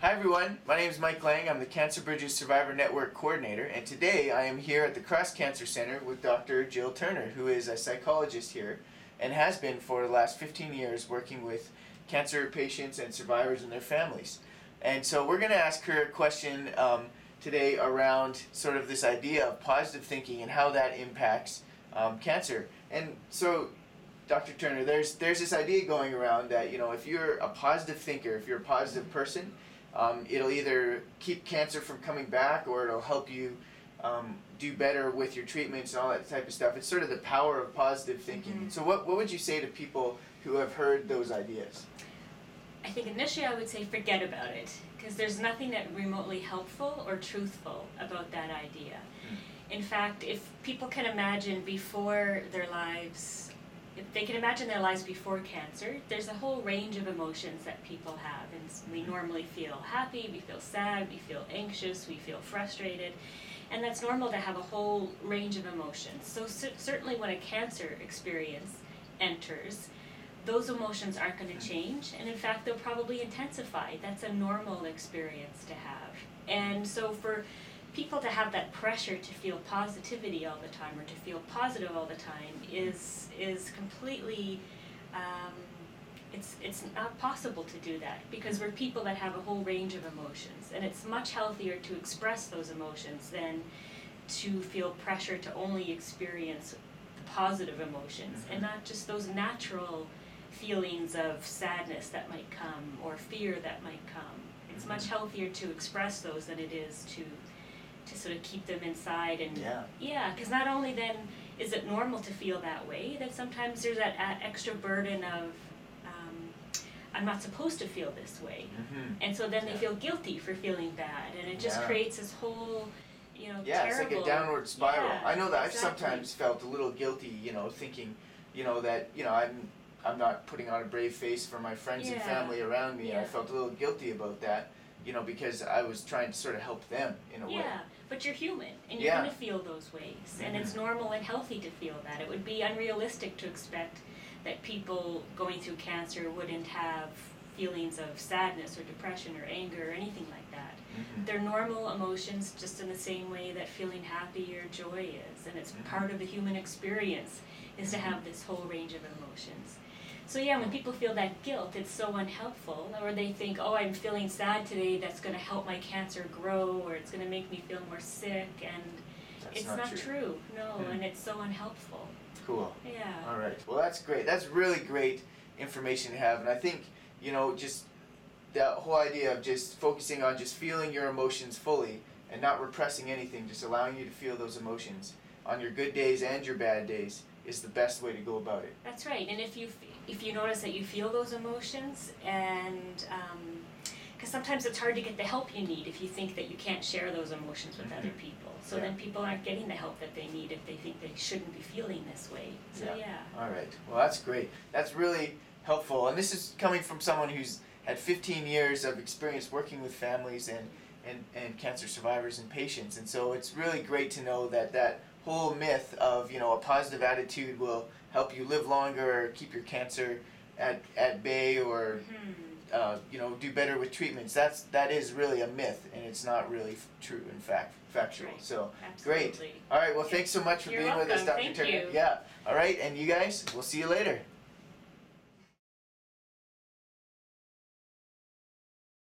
Hi everyone, my name is Mike Lang. I'm the CancerBridges Survivor Network Coordinator, and today I am here at the Cross Cancer Center with Dr. Jill Turner, who is a psychologist here and has been for the last 15 years working with cancer patients and survivors and their families. And so we're going to ask her a question today around sort of this idea of positive thinking and how that impacts cancer. And so, Dr. Turner, there's this idea going around that, if you're a positive thinker, if you're a positive person, it'll either keep cancer from coming back or it'll help you do better with your treatments and all that type of stuff. It's sort of the power of positive thinking. Mm-hmm. So what would you say to people who have heard those ideas? I think initially I would say forget about it, because there's nothing that remotely helpful or truthful about that idea. In fact, if people can imagine before their lives, if they can imagine their lives before cancer, there's a whole range of emotions that people have. And we normally feel happy, we feel sad, we feel anxious, we feel frustrated. And that's normal to have a whole range of emotions. So certainly when a cancer experience enters, those emotions aren't going to change. And in fact, they'll probably intensify. That's a normal experience to have. And so for people to have that pressure to feel positivity all the time or to feel positive all the time is completely it's not possible to do that, because we're people that have a whole range of emotions, and it's much healthier to express those emotions than to feel pressure to only experience the positive emotions and not just those natural feelings of sadness that might come or fear that might come. It's much healthier to express those than it is to sort of keep them inside. And because not only then is it normal to feel that way, that sometimes there's that extra burden of I'm not supposed to feel this way, and so then they feel guilty for feeling bad, and it just creates this whole terrible, it's like a downward spiral. I know that exactly. I've sometimes felt a little guilty, thinking that I'm not putting on a brave face for my friends and family around me. I felt a little guilty about that, because I was trying to sort of help them in a way. Yeah, but you're human, and you're going to feel those ways, and it's normal and healthy to feel that. It would be unrealistic to expect that people going through cancer wouldn't have feelings of sadness or depression or anger or anything like that. They're normal emotions, just in the same way that feeling happy or joy is, and it's part of the human experience is to have this whole range of emotions. So when people feel that guilt, it's so unhelpful, or they think, oh, I'm feeling sad today, that's going to help my cancer grow, or it's going to make me feel more sick, and it's not true. No, and it's so unhelpful. Cool. Yeah. All right. Well, that's great. That's really great information to have, and I think, just that whole idea of just focusing on just feeling your emotions fully and not repressing anything, just allowing you to feel those emotions on your good days and your bad days is the best way to go about it. That's right. And if you notice that you feel those emotions, and because sometimes it's hard to get the help you need if you think that you can't share those emotions with other people. So then people aren't getting the help that they need if they think they shouldn't be feeling this way. So All right. Well, that's great. That's really helpful. And this is coming from someone who's had 15 years of experience working with families and cancer survivors and patients. And so it's really great to know that whole myth of, a positive attitude will help you live longer or keep your cancer at bay or do better with treatments. That is really a myth, and it's not really true, in fact, factual. Right. So Absolutely. great. All right, well, thanks so much for You're being welcome. with us, Dr. Thank Turner. you. Yeah. All right, and you guys, we'll see you later.